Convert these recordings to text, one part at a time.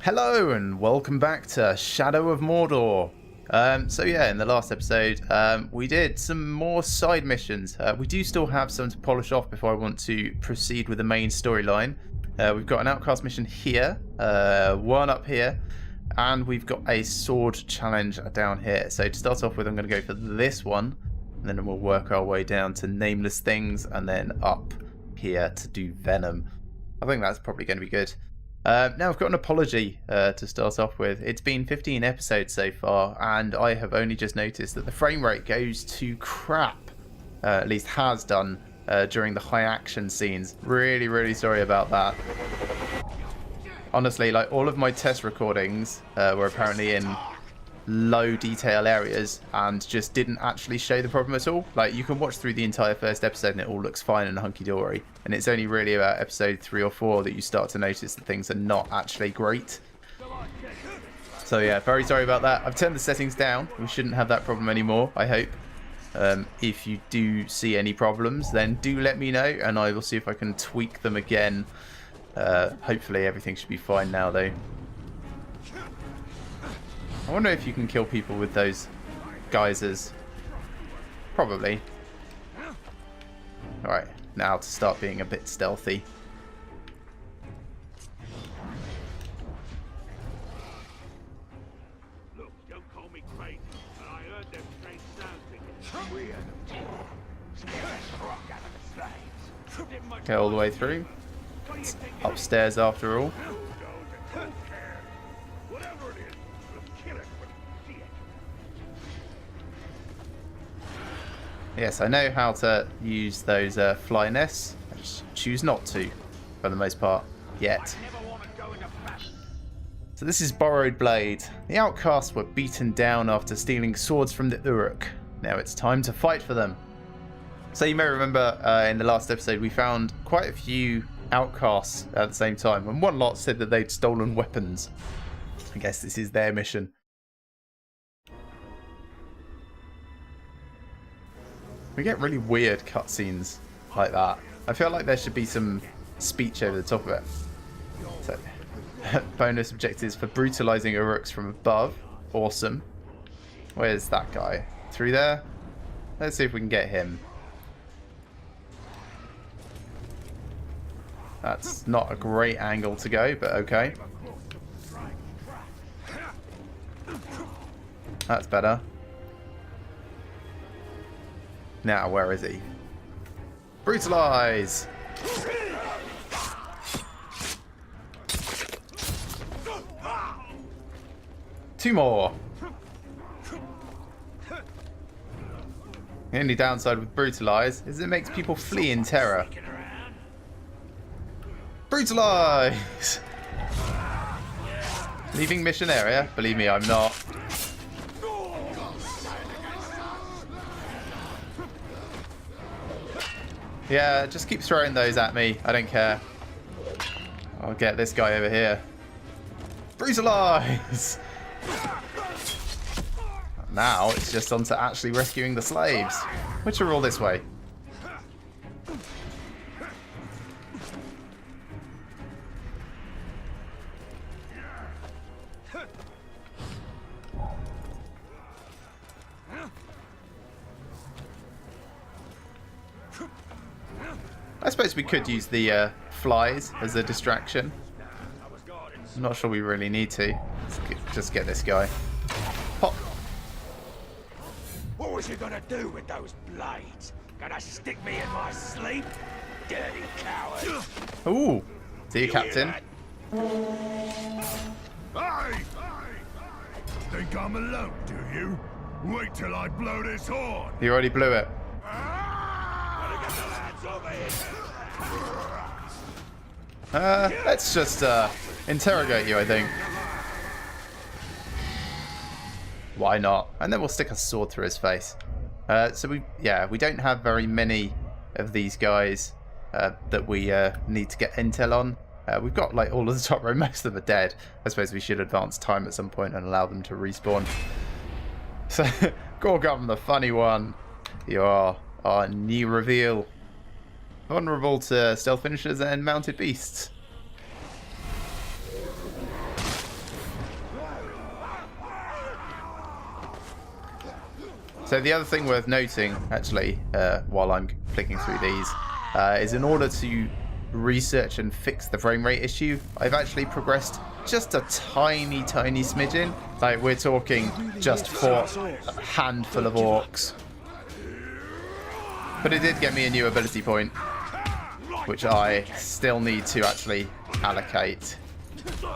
Hello and welcome back to Shadow of Mordor. So yeah, in the last episode, we did some more side missions. We do still have some to polish off before I want to proceed with the main storyline. We've got an outcast mission here, one up here, and we've got a sword challenge down here. So to start off with, I'm going to go for this one, and then we'll work our way down to nameless things, and then up here to do venom. I think that's probably going to be good. Now I've got an apology to start off with. It's been 15 episodes so far, and I have only just noticed that the frame rate goes to crap. At least has done during the high action scenes. Really sorry about that. Honestly, like, all of my test recordings were apparently in low detail areas and just didn't actually show the problem at all. Like, you can watch through the entire first episode and it all looks fine and hunky-dory, and it's only really about episode 3 or 4 that you start to notice that things are not actually great. So yeah, very sorry about that. I've turned the settings down. We shouldn't have that problem anymore, I hope. If you do see any problems, then do let me know and I will see if I can tweak them again. Hopefully everything should be fine now though. I wonder if you can kill people with those geysers. Probably. Alright, now to start being a bit stealthy. Look, don't call me crazy, but I heard them strange sounds. We heard them. Go all the way through. It's upstairs after all. Yes, I know how to use those fly nests. I just choose not to, for the most part, yet. So this is Borrowed Blade. The outcasts were beaten down after stealing swords from the Uruk. Now it's time to fight for them. So you may remember in the last episode we found quite a few outcasts at the same time, and one lot said that they'd stolen weapons. I guess this is their mission. We get really weird cutscenes like that. I feel like there should be some speech over the top of it. So, bonus objectives for brutalizing Uruks from above. Awesome. Where's that guy? Through there? Let's see if we can get him. That's not a great angle to go, but okay. That's better. Now, where is he? Brutalize! Two more. The only downside with Brutalize is it makes people flee in terror. Brutalize! Leaving mission area? Believe me, I'm not. Yeah, just keep throwing those at me. I don't care. I'll get this guy over here. Brutalize! Now it's just on to actually rescuing the slaves, which are all this way. I suppose we could use the flies as a distraction. I'm not sure we really need to. Let's just get this guy. Pop. What was you gonna do with those blades? Gonna stick me in my sleep? Dirty coward! Ooh. See you, Captain. Hey! Think I'm alone, do you? Wait till I blow this horn! You already blew it. Let's just interrogate you, I think. Why not? And then we'll stick a sword through his face. So we don't have very many of these guys that we need to get intel on. We've got like all of the top row, most of them are dead. I suppose we should advance time at some point and allow them to respawn. So, Gorgum, the funny one. You are our new reveal. Vulnerable to stealth finishers and mounted beasts. So the other thing worth noting, actually, while I'm flicking through these, is in order to research and fix the frame rate issue, I've actually progressed just a tiny smidgen. Like, we're talking just for a handful of orcs. But it did get me a new ability point, which I still need to actually allocate. Stay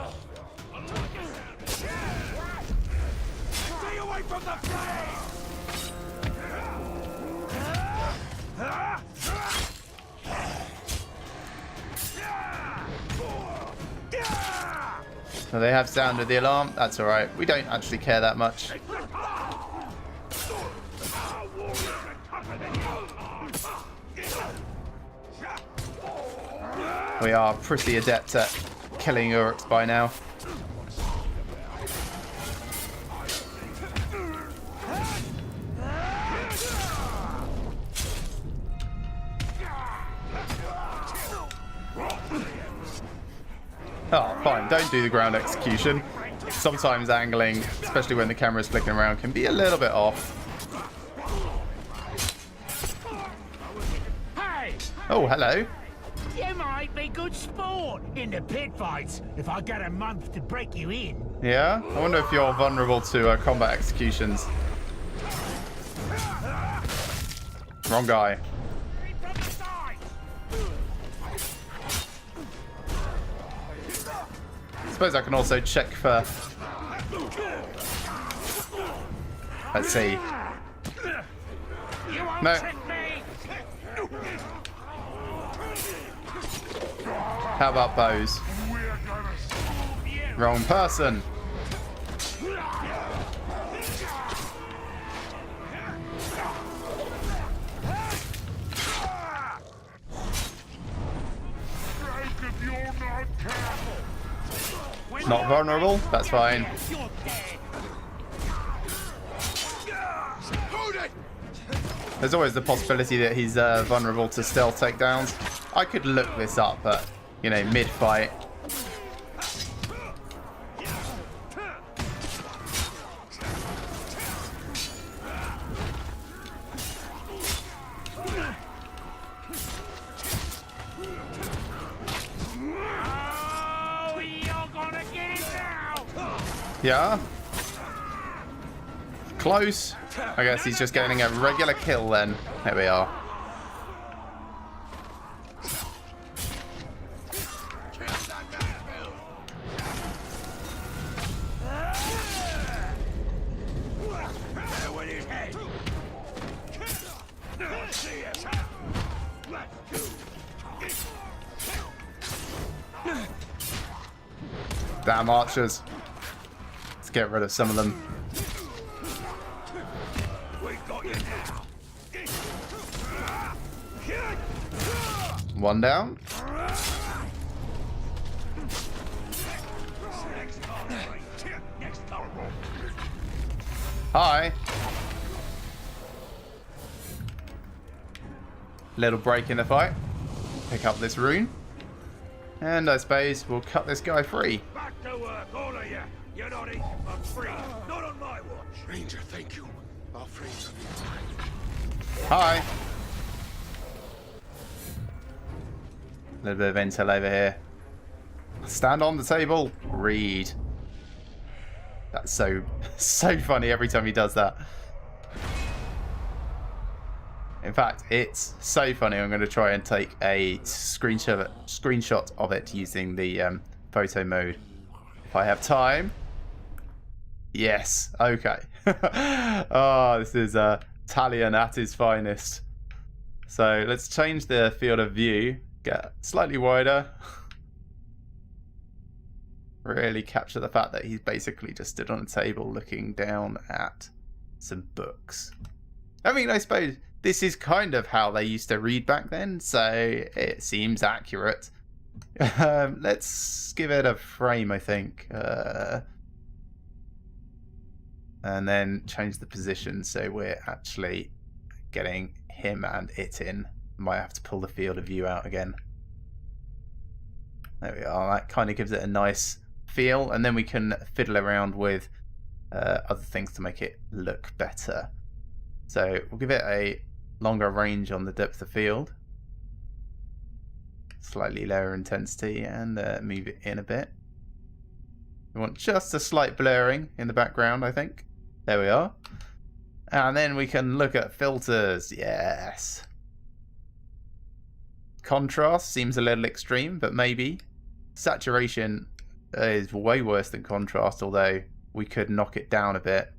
away from the flame! So they have sounded the alarm. That's alright. We don't actually care that much. We are pretty adept at killing orcs by now. Oh, fine. Don't do the ground execution. Sometimes angling, especially when the camera's flicking around, can be a little bit off. Hey! Oh, hello. You might be good sport in the pit fights if I get a month to break you in. Yeah? I wonder if you're vulnerable to combat executions. Wrong guy. From the side. I suppose I can also check for... Let's see. You won't No. trick me. How about bows? Wrong person. Not vulnerable? That's fine. You're dead. There's always the possibility that he's vulnerable to stealth takedowns. I could look this up, but, you know, mid-fight. Oh, you're gonna get it now. Yeah. Close. I guess he's just getting a regular kill then. There we are. Damn archers. Let's get rid of some of them. One down. Hi. Little break in the fight. Pick up this rune. And I suppose we'll cut this guy free. Back to work, all of you! You're not eating for free. Not on my watch. Ranger, thank you. Our frames will be time. Hi. A little bit of intel over here. Stand on the table. Read. That's so funny every time he does that. In fact, it's so funny. I'm going to try and take a screenshot of it using the photo mode. If I have time. Yes. Okay. Oh, this is Talion at his finest. So let's change the field of view. Get slightly wider. Really capture the fact that he's basically just stood on a table looking down at some books. I mean, I suppose this is kind of how they used to read back then, so it seems accurate. Let's give it a frame, I think. And then change the position so we're actually getting him and it in. Might have to pull the field of view out again. There we are. That kind of gives it a nice feel, and then we can fiddle around with other things to make it look better. So we'll give it a longer range on the depth of field. Slightly lower intensity and move it in a bit. We want just a slight blurring in the background, I think. There we are. And then we can look at filters. Yes. Contrast seems a little extreme, but maybe. Saturation is way worse than contrast, although we could knock it down a bit.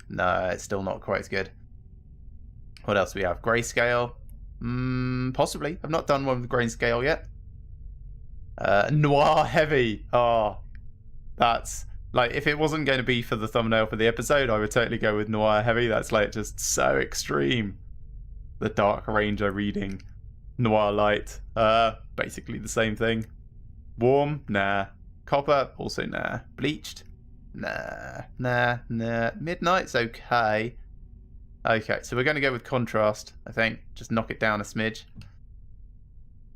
No, it's still not quite as good. What else do we have? Grayscale? Possibly. I've not done one with grayscale yet. Noir heavy. Oh, that's like, if it wasn't going to be for the thumbnail for the episode, I would totally go with noir heavy. That's like just so extreme. The Dark Ranger reading. Noir light. Basically the same thing. Warm? Nah. Copper? Also nah. Bleached? Nah. Midnight's okay. Okay, so we're going to go with contrast, I think. Just knock it down a smidge.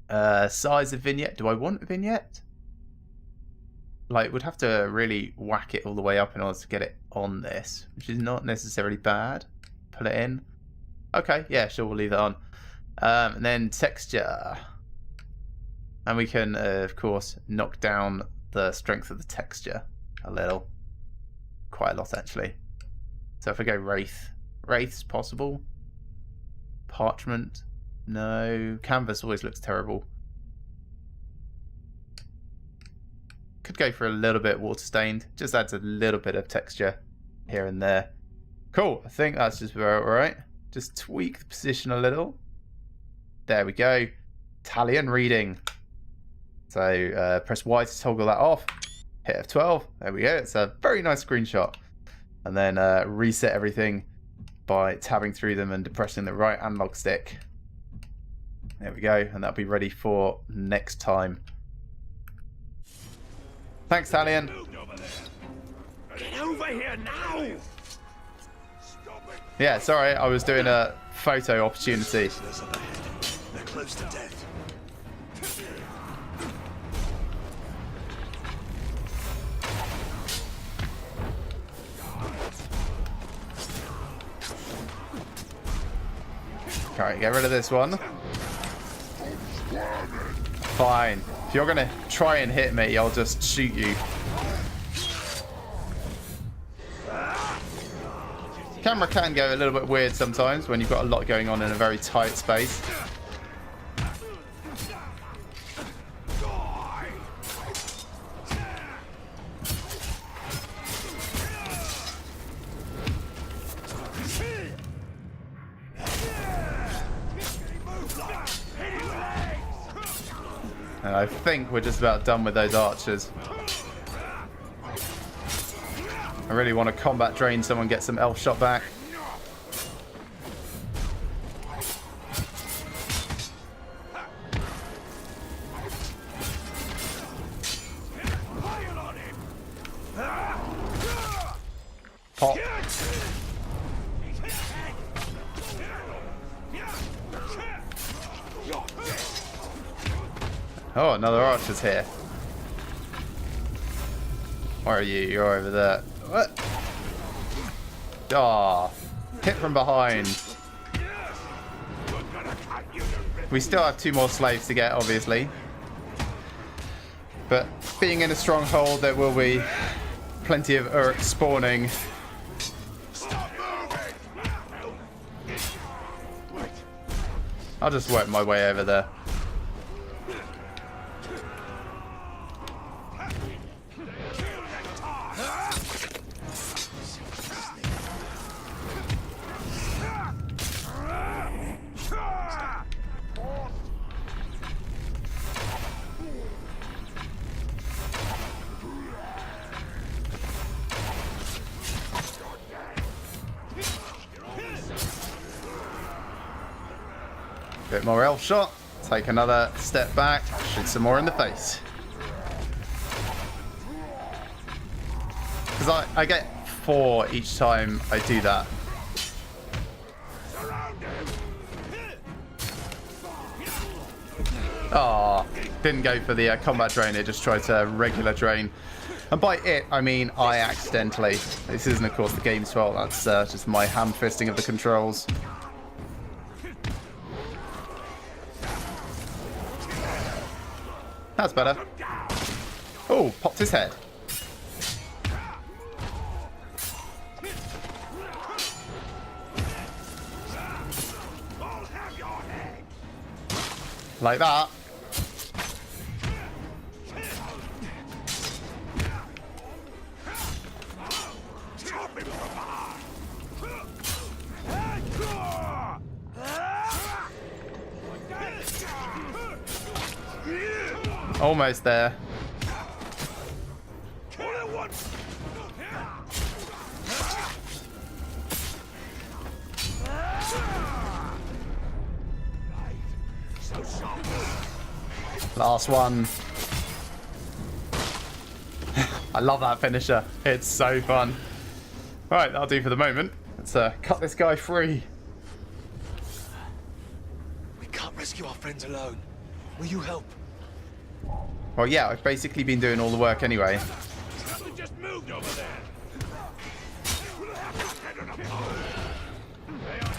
Size of vignette. Do I want a vignette? Like, would have to really whack it all the way up in order to get it on this, which is not necessarily bad. Pull it in. Okay, yeah, sure, we'll leave that on. And then texture. And we can, of course, knock down the strength of the texture a little. Quite a lot, actually. So if I go Wraith. Wraith's possible. Parchment. No. Canvas always looks terrible. Could go for a little bit water stained. Just adds a little bit of texture here and there. Cool. I think that's just about right. Just tweak the position a little. There we go. Italian reading. So press Y to toggle that off. Hit F12. There we go. It's a very nice screenshot. And then reset everything by tabbing through them and depressing the right analog stick. There we go. And that'll be ready for next time. Thanks, Talion. Get over here now! Yeah, sorry. I was doing a photo opportunity. They're close to death. Alright, get rid of this one. Fine. If you're gonna try and hit me, I'll just shoot you. Camera can go a little bit weird sometimes when you've got a lot going on in a very tight space. And I think we're just about done with those archers. I really want to combat drain someone, get some elf shot back. Pop. Oh, another archer's here. Where are you? You're over there. What? Ah, hit from behind. We still have 2 more slaves to get, obviously. But being in a stronghold, there will be plenty of Uruk spawning. I'll just work my way over there. Bit more elf shot. Take another step back. Shoot some more in the face. Because I get 4 each time I do that. Ah, didn't go for the combat drain. It just tried to regular drain. And by it, I mean I accidentally. This isn't, of course, the game's fault. That's just my ham-fisting of the controls. That's better. Oh, popped his head. Like that. Almost there. Last one. I love that finisher. It's so fun. Right, that'll do for the moment. Let's cut this guy free. We can't rescue our friends alone. Will you help? Well, yeah, I've basically been doing all the work anyway. Something just moved over there. Stay on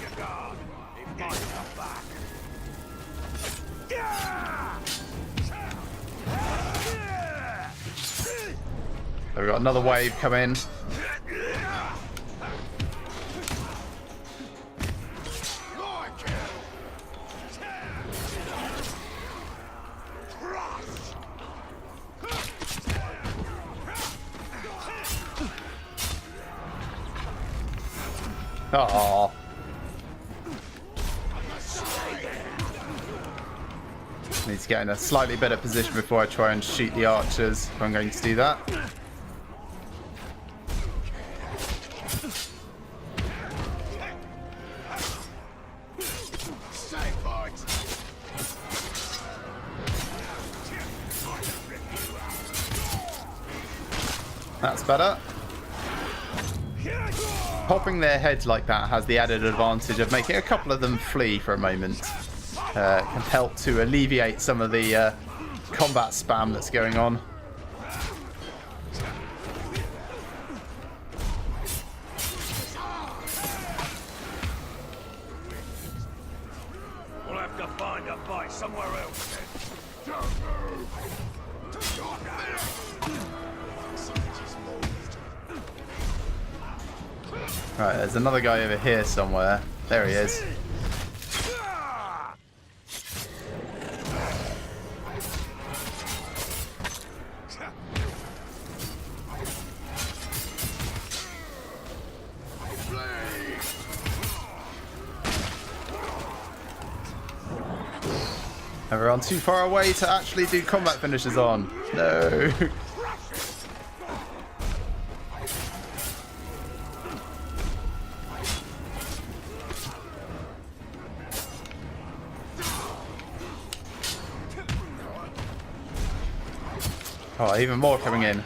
your guard. He might come back. So we've got another wave coming. Oh. Need to get in a slightly better position before I try and shoot the archers, if I'm going to do that. That's better. Popping their heads like that has the added advantage of making a couple of them flee for a moment. Can help to alleviate some of the combat spam that's going on. We'll have to find a fight somewhere else. Right, there's another guy over here somewhere. There he is. Everyone too far away to actually do combat finishes on. No. Oh, even more coming in.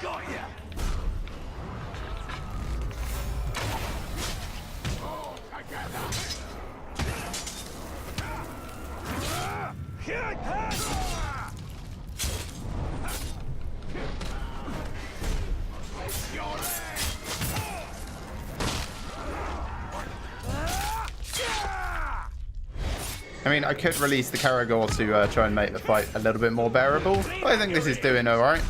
I mean, I could release the Caragor to try and make the fight a little bit more bearable. But I think this is doing alright.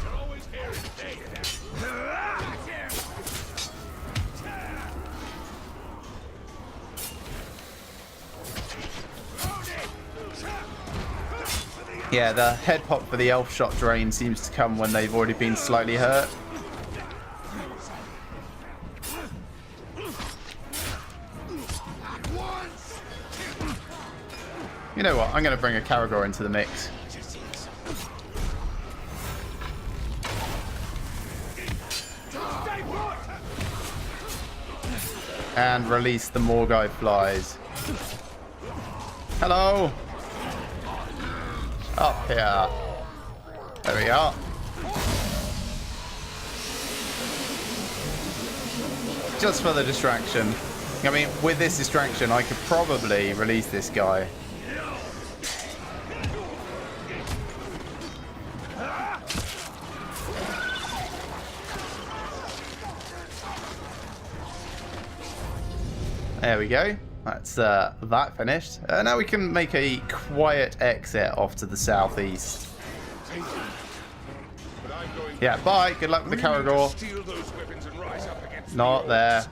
Yeah, the head pop for the elf shot drain seems to come when they've already been slightly hurt. You know what? I'm going to bring a Caragor into the mix. And release the Morgai flies. Hello! Up here. There we are. Just for the distraction. I mean, with this distraction, I could probably release this guy. There we go. That's that finished. Now we can make a quiet exit off to the southeast. Yeah, bye. Good luck with the Caragor. Not there.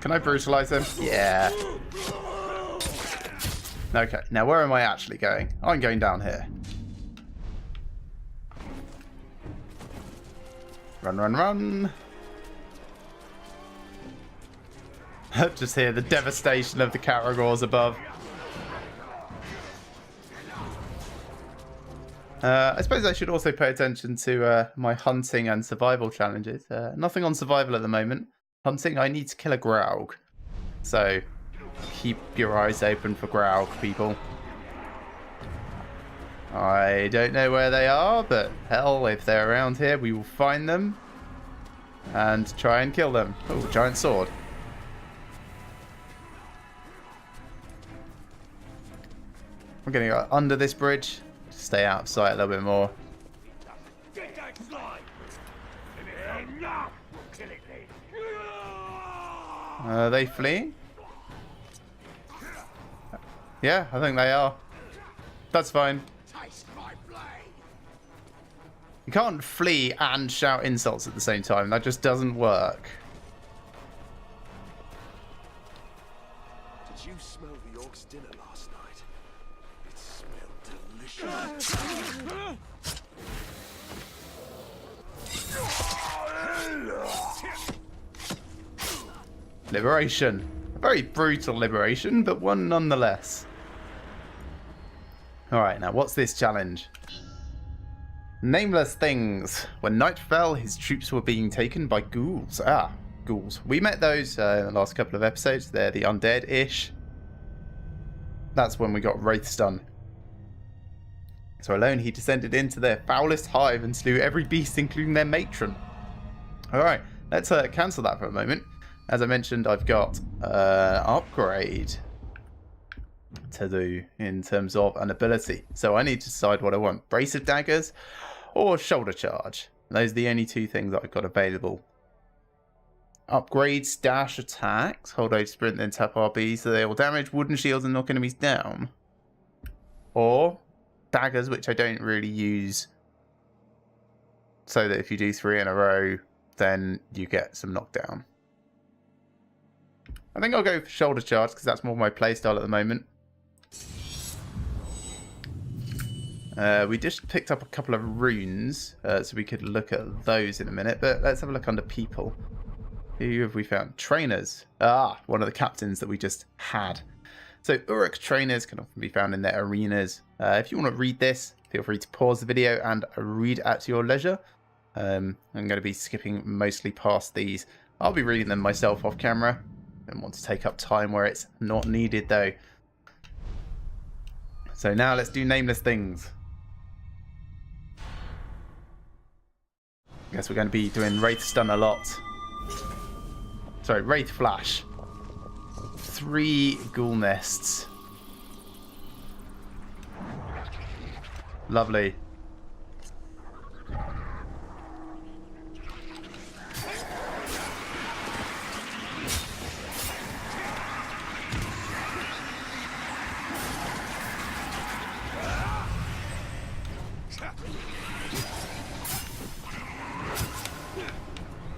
Can I brutalize him? Yeah. Okay, now where am I actually going? I'm going down here. Run, run, run. Just hear the devastation of the Caragors above. I suppose I should also pay attention to my hunting and survival challenges. Nothing on survival at the moment. Hunting, I need to kill a Graug. So, keep your eyes open for Graug, people. I don't know where they are, but hell, if they're around here, we will find them and try and kill them. Oh, giant sword. I'm going to go under this bridge. Stay out of sight a little bit more. Are they fleeing? Yeah, I think they are. That's fine. You can't flee and shout insults at the same time. That just doesn't work. Did you smell the orc's dinner last night? It smelled delicious. Liberation. A very brutal liberation, but one nonetheless. Alright, now what's this challenge? Nameless things. When night fell, his troops were being taken by ghouls. Ah, ghouls. We met those in the last couple of episodes. They're the undead-ish. That's when we got Wraithstun. So alone, he descended into their foulest hive and slew every beast, including their matron. Alright, let's cancel that for a moment. As I mentioned, I've got an upgrade to do in terms of an ability. So I need to decide what I want. Brace of daggers or shoulder charge. Those are the only two things that I've got available. Upgrade dash attacks. Hold A to sprint, then tap RB so they will damage wooden shields and knock enemies down. Or daggers, which I don't really use. So that if you do 3 in a row, then you get some knockdown. I think I'll go for shoulder charge because that's more my playstyle at the moment. We just picked up a couple of runes, so we could look at those in a minute. But let's have a look under people. Who have we found? Trainers. Ah, one of the captains that we just had. So Uruk trainers can often be found in their arenas. If you want to read this, feel free to pause the video and read at your leisure. I'm going to be skipping mostly past these. I'll be reading them myself off camera. Don't want to take up time where it's not needed though. So now let's do nameless things. I guess we're going to be doing Wraith Stun a lot. Sorry, Wraith Flash. 3 ghoul nests. Lovely.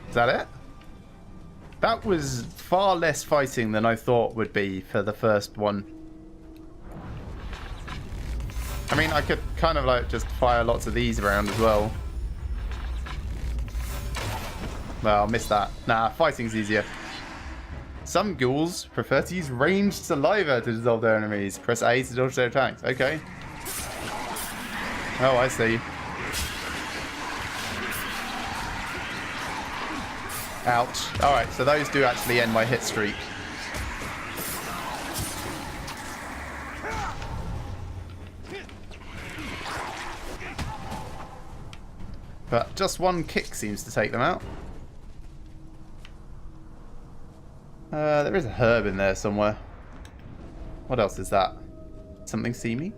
Is that it? That was far less fighting than I thought would be for the first one. I mean, I could kind of like just fire lots of these around as well. Well, I missed that. Nah, fighting's easier. Some ghouls prefer to use ranged saliva to dissolve their enemies. Press A to dodge their attacks. Okay. Oh, I see. Ouch. Alright, so those do actually end my hit streak. But just one kick seems to take them out. There is a herb in there somewhere. What else is that? something see me?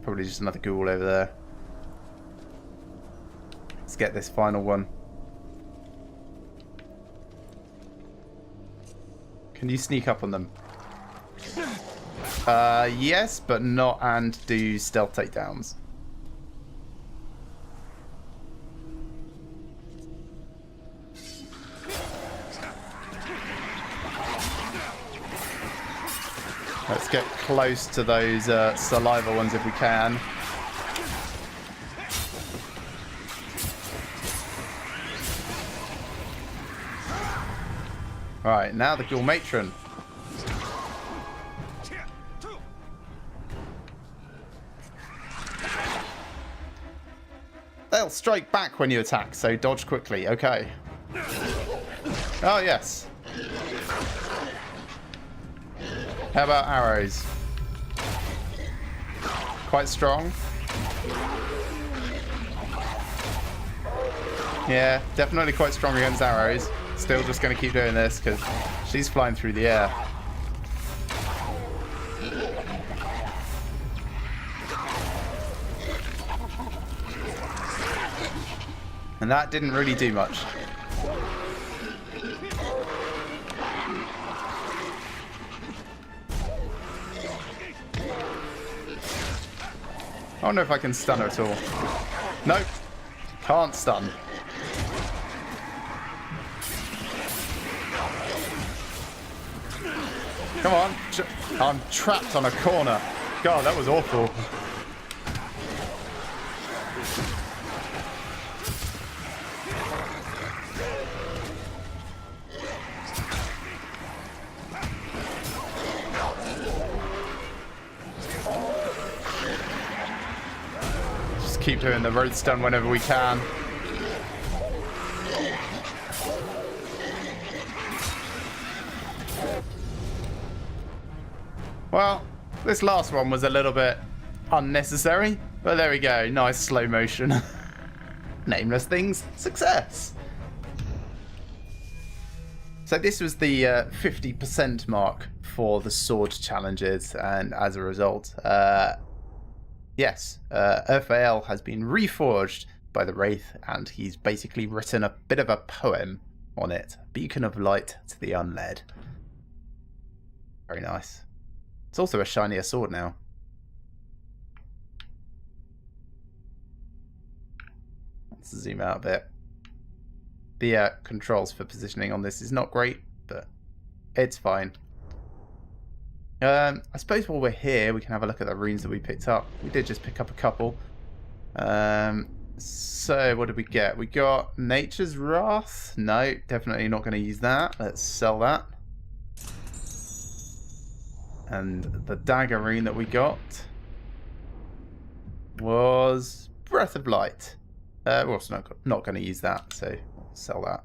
Probably just another ghoul over there. Let's get this final one. Can you sneak up on them? Yes, but not and do stealth takedowns. Let's get close to those saliva ones if we can. Right, now the Ghoul Matron. They'll strike back when you attack, so dodge quickly. Okay. Oh, yes. How about arrows? Quite strong. Yeah, definitely quite strong against arrows. Still just going to keep doing this because she's flying through the air. And that didn't really do much. I wonder if I can stun her at all. Nope. Can't stun. Come on. I'm trapped on a corner. God, that was awful. Just keep doing the road stun whenever we can. Well, this last one was a little bit unnecessary, but there we go. Nice slow motion. Nameless things, success. So this was the 50% mark for the sword challenges, and as a result, yes, Urfael has been reforged by the Wraith, and he's basically written a bit of a poem on it. Beacon of light to the unled. Very nice. It's also a shinier sword now. Let's zoom out a bit. The controls for positioning on this is not great, but it's fine. I suppose while we're here, we can have a look at the runes that we picked up. We did just pick up a couple. So what did we get? We got Nature's Wrath. No, definitely not going to use that. Let's sell that. And the dagger rune that we got was Breath of Light. We're also not going to use that, so we'll sell that.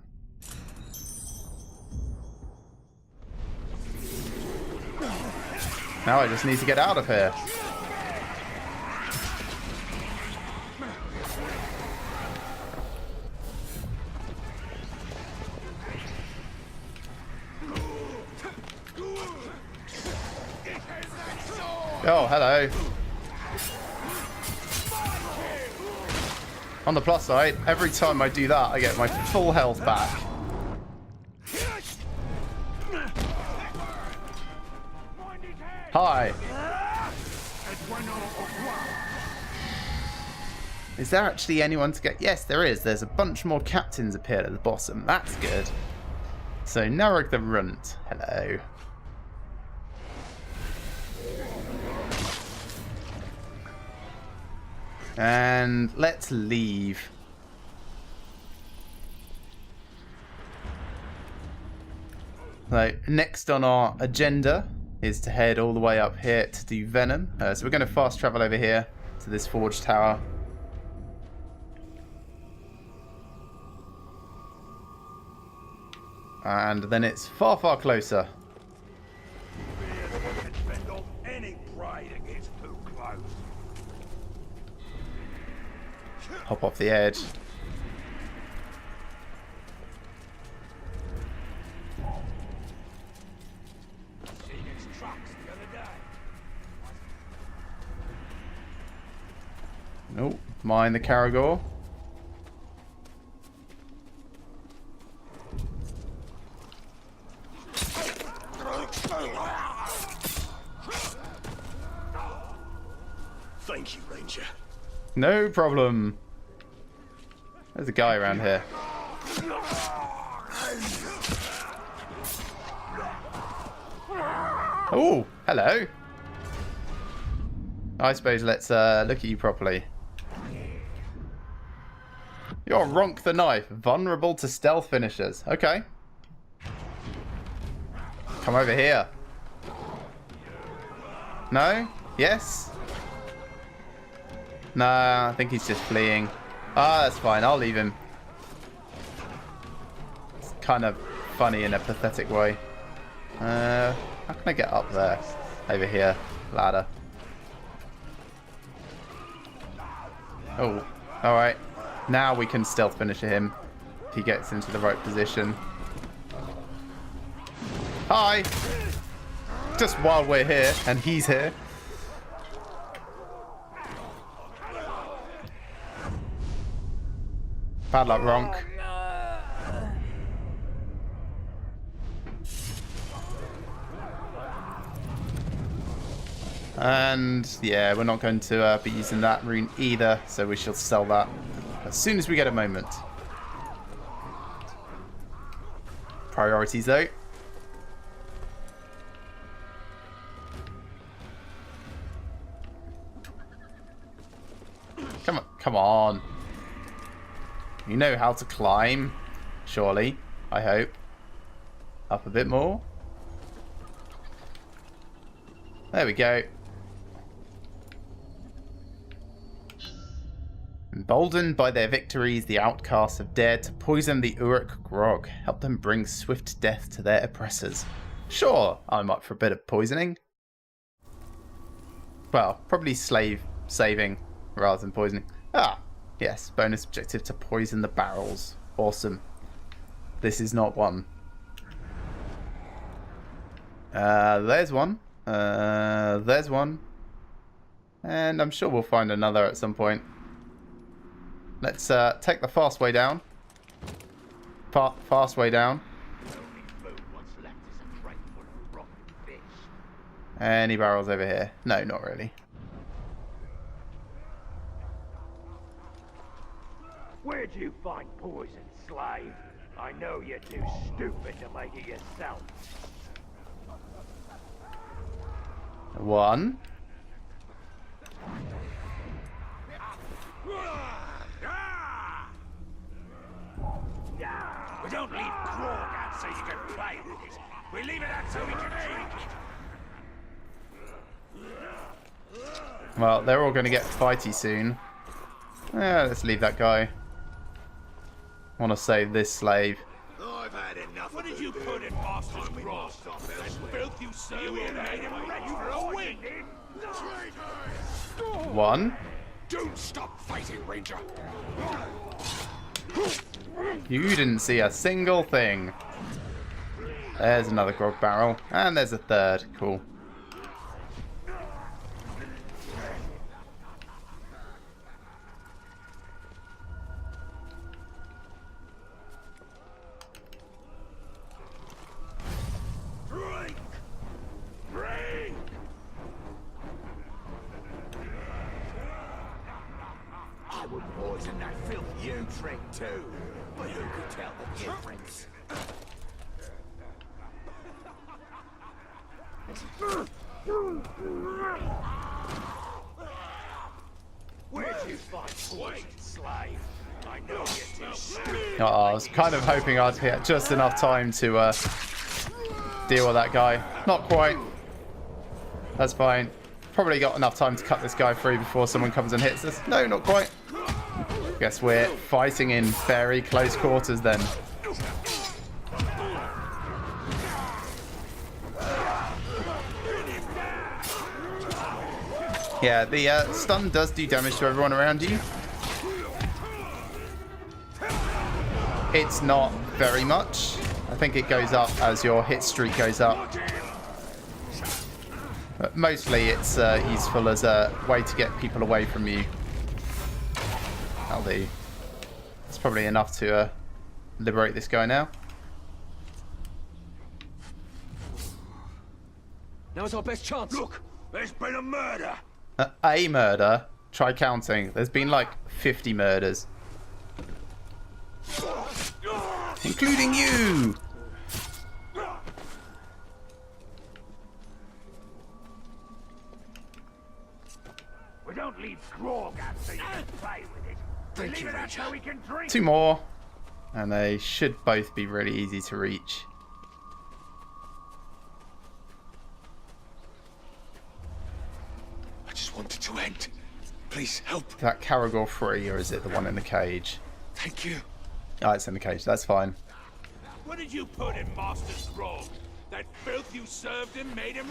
Now I just need to get out of here. Oh, hello. On the plus side, every time I do that, I get my full health back. Hi. Is there actually anyone to get? Yes, there is. There's a bunch more captains appeared at the bottom. That's good. So, Narog the Runt. Hello. And let's leave. So next on our agenda is to head all the way up here to do Venom. So we're going to fast travel over here to this Forge Tower. And then it's far, far closer. Hop off the edge. Oh, mine the Caragor. Thank you, Ranger. No problem. There's a guy around here. Oh, hello. I suppose let's look at you properly. You're Ronk the Knife, vulnerable to stealth finishers. Okay. Come over here. No? Yes? Nah, I think he's just fleeing. Ah, that's fine. I'll leave him. It's kind of funny in a pathetic way. How can I get up there? Over here. Ladder. Oh, alright. Now we can stealth finish him if he gets into the right position. Hi! Just while we're here, and he's here. Bad luck, Ronk. And yeah, we're not going to be using that rune either, so we shall sell that as soon as we get a moment. Priorities though. Come on. You know how to climb, surely, I hope. Up a bit more. There we go. Emboldened by their victories, the outcasts have dared to poison the Uruk grog, help them bring swift death to their oppressors. Sure, I'm up for a bit of poisoning. Well, probably slave saving rather than poisoning. Ah, yes, bonus objective to poison the barrels. Awesome. This is not one. There's one. There's one. And I'm sure we'll find another at some point. Let's take the fast way down. Fast way down. Any barrels over here? No, not really. Where'd you find poison, slave? I know you're too stupid to make it yourself. One. We don't leave grog out so you can play with it. We leave it out so we can drink. Well, they're all going to get fighty soon. Yeah, let's leave that guy. I want to save this slave. I've had enough. What did you put in Boston's grog? That filth you see you made him ready for a win. One. Don't stop fighting, Ranger. You didn't see a single thing. There's another grog barrel. And there's a third. Cool. I would poison that filth you drink too, but who could tell the difference? Where'd you find poison, slave? I know you're too stupid. I was kind of hoping I'd get just enough time to deal with that guy. Not quite. That's fine. Probably got enough time to cut this guy free before someone comes and hits us. No, not quite. Guess we're fighting in very close quarters then. Yeah, the stun does do damage to everyone around you. It's not very much. I think it goes up as your hit streak goes up. But mostly it's useful as a way to get people away from you. That'll do. It's probably enough to liberate this guy now. Now's our best chance. Look, there's been a murder. A murder? Try counting. There's been like 50 murders. Including you! We don't leave straw gas so you can play with it. Thank Leave you, it out Ranger. so we can drink. 2 more. And they should both be really easy to reach. I just want it to end. Please help. Is that Caragor free, or is it the one in the cage? Thank you. Oh, it's in the cage. That's fine. What did you put in Master's throat? That filth you served him made him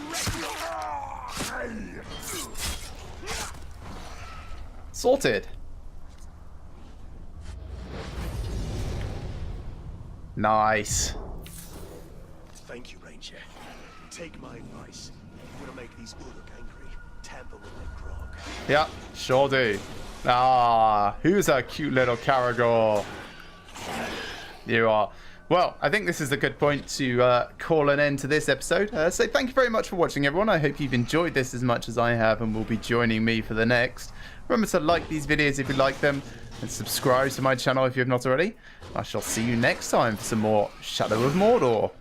Sorted. Nice. Thank you, Ranger. Take my advice. You want to make these Uruk angry, tamper with their grog. Yeah, sure do. Ah, who's a cute little Caragor? You are. Well, I think this is a good point to call an end to this episode. So thank you very much for watching, everyone. I hope you've enjoyed this as much as I have and will be joining me for the next. Remember to like these videos if you like them and subscribe to my channel if you have not already. I shall see you next time for some more Shadow of Mordor.